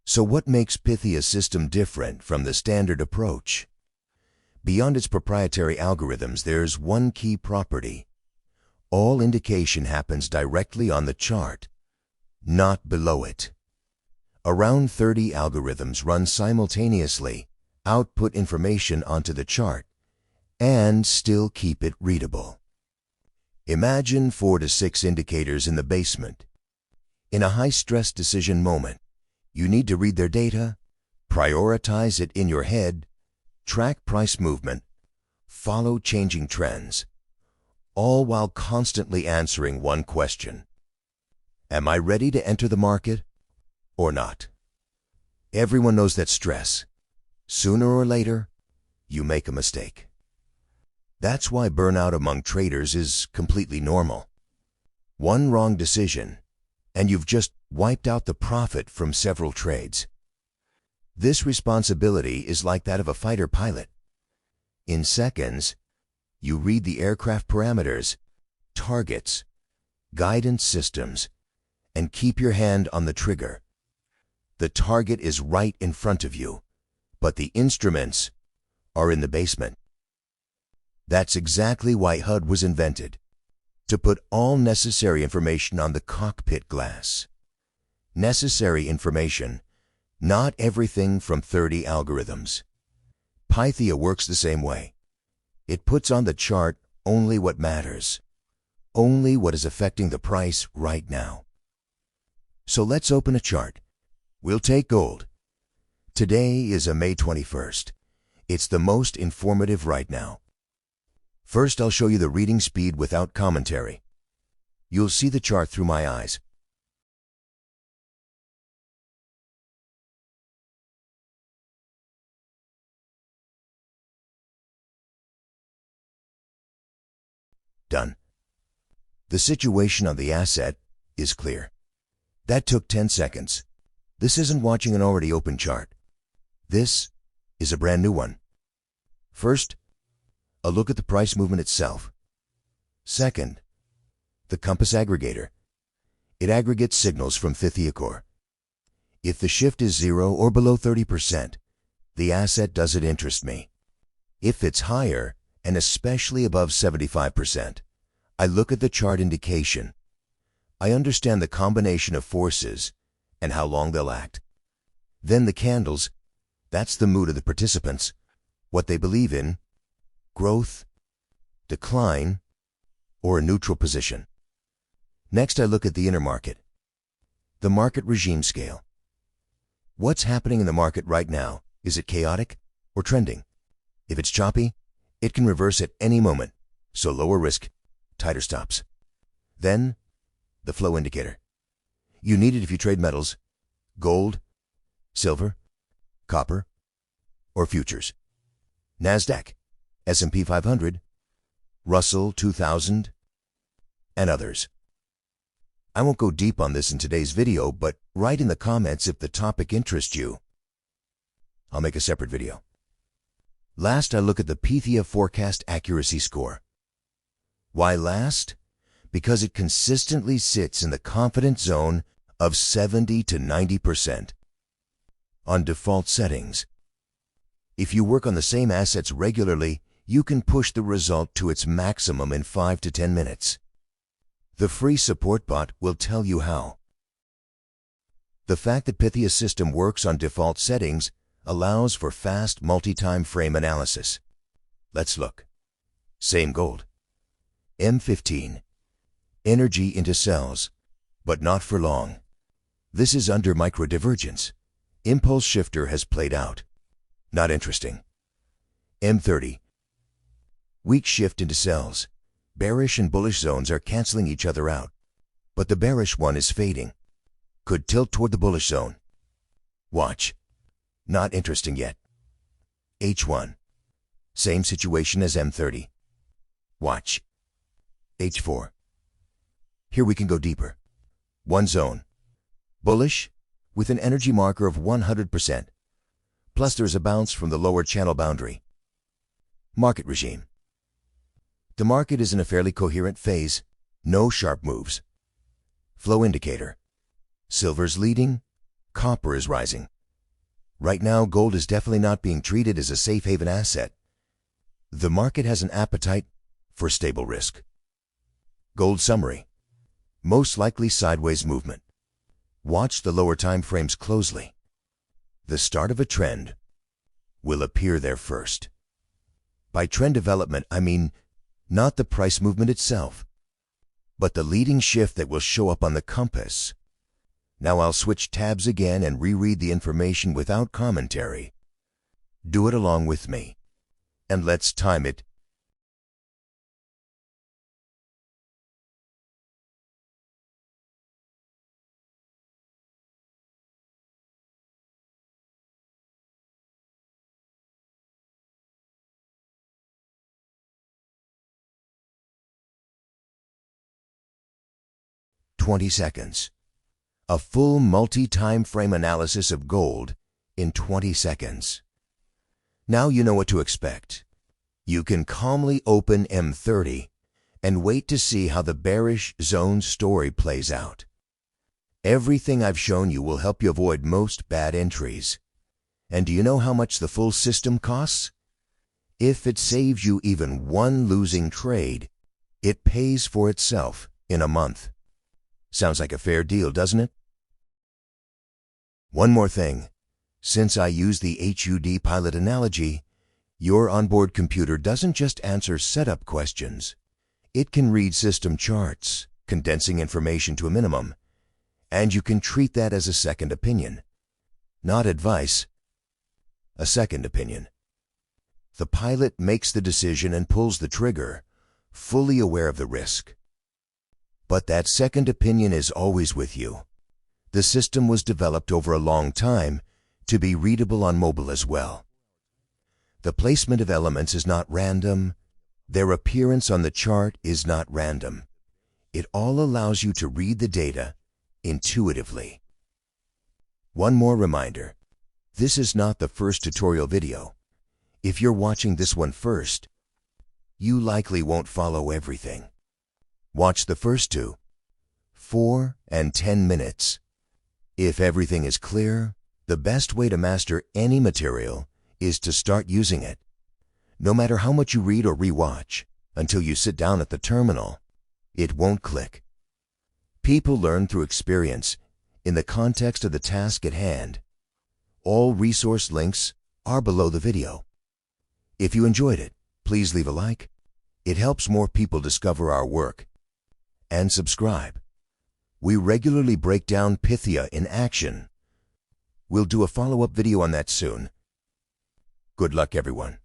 So what makes Pythia System different from the standard approach? Beyond its proprietary algorithms, there's one key property. All indication happens directly on the chart, not below it. Around 30 algorithms run simultaneously, output information onto the chart, and still keep it readable. Imagine 4 to 6 indicators in the basement. In a high-stress decision moment, you need to read their data, prioritize it in your head, track price movement, follow changing trends, all while constantly answering one question. Am I ready to enter the market or not? Everyone knows that stress. Sooner or later, you make a mistake. That's why burnout among traders is completely normal. One wrong decision, and you've just wiped out the profit from several trades. This responsibility is like that of a fighter pilot. In seconds, you read the aircraft parameters, targets, guidance systems, and keep your hand on the trigger. The target is right in front of you, but the instruments are in the basement. That's exactly why HUD was invented, to put all necessary information on the cockpit glass. Necessary information, not everything from 30 algorithms. Pythia works the same way. It puts on the chart only what matters, only what is affecting the price right now. So let's open a chart. We'll take gold. Today is May 21st. It's the most informative right now. First, I'll show you the reading speed without commentary. You'll see the chart through my eyes. Done. The situation on the asset is clear. That took 10 seconds. This isn't watching an already open chart. This is a brand new one. First, a look at the price movement itself. Second, the compass aggregator. It aggregates signals from Pythia core. If the shift is 0 or below 30%, the asset doesn't interest me. If it's higher, and especially above 75%, I look at the chart indication. I understand the combination of forces and how long they'll act. Then the candles, that's the mood of the participants, what they believe in, growth, decline, or a neutral position. Next, I look at the intermarket, the market regime scale. What's happening in the market right now? Is it chaotic or trending? If it's choppy, it can reverse at any moment, so lower risk, tighter stops. Then, the flow indicator. You need it if you trade metals, gold, silver, copper, or futures. NASDAQ, S&P 500, Russell 2000, and others. I won't go deep on this in today's video, but write in the comments if the topic interests you. I'll make a separate video. Last, I look at the Pythia Forecast Accuracy Score. Why last? Because it consistently sits in the confidence zone of 70 to 90%. On default settings, if you work on the same assets regularly, you can push the result to its maximum in 5 to 10 minutes. The free support bot will tell you how. The fact that Pythia System works on default settings allows for fast multi-time frame analysis. Let's look. Same gold. M15. Energy into cells, but not for long. This is under microdivergence. Impulse shifter has played out. Not interesting. M30. Weak shift into cells. Bearish and bullish zones are canceling each other out, but the bearish one is fading. Could tilt toward the bullish zone. Watch. Not interesting yet. H1. Same situation as M30. Watch. H4. Here we can go deeper. One zone. Bullish, with an energy marker of 100%. Plus there's a bounce from the lower channel boundary. Market regime. The market is in a fairly coherent phase. No sharp moves. Flow indicator. Silver's leading. Copper is rising. Right now, gold is definitely not being treated as a safe haven asset. The market has an appetite for stable risk. Gold summary. Most likely sideways movement. Watch the lower time frames closely. The start of a trend will appear there first. By trend development, I mean not the price movement itself, but the leading shift that will show up on the compass. Now I'll switch tabs again and reread the information without commentary. Do it along with me, and let's time it. "20 seconds. A full multi-time frame analysis of gold in 20 seconds. Now you know what to expect. You can calmly open M30 and wait to see how the bearish zone story plays out. Everything I've shown you will help you avoid most bad entries. And do you know how much the full system costs? If it saves you even one losing trade, it pays for itself in a month. Sounds like a fair deal, doesn't it? One more thing. Since I use the HUD pilot analogy, your onboard computer doesn't just answer setup questions. It can read system charts, condensing information to a minimum, and you can treat that as a second opinion. Not advice, a second opinion. The pilot makes the decision and pulls the trigger, fully aware of the risk. But that second opinion is always with you. The system was developed over a long time to be readable on mobile as well. The placement of elements is not random. Their appearance on the chart is not random. It all allows you to read the data intuitively. One more reminder. This is not the first tutorial video. If you're watching this one first, you likely won't follow everything. Watch the first 2, 4 and 10 minutes. If everything is clear, the best way to master any material is to start using it. No matter how much you read or rewatch, until you sit down at the terminal, it won't click. People learn through experience in the context of the task at hand. All resource links are below the video. If you enjoyed it, please leave a like. It helps more people discover our work. And subscribe. We regularly break down Pythia in action. We'll do a follow-up video on that soon. Good luck, everyone.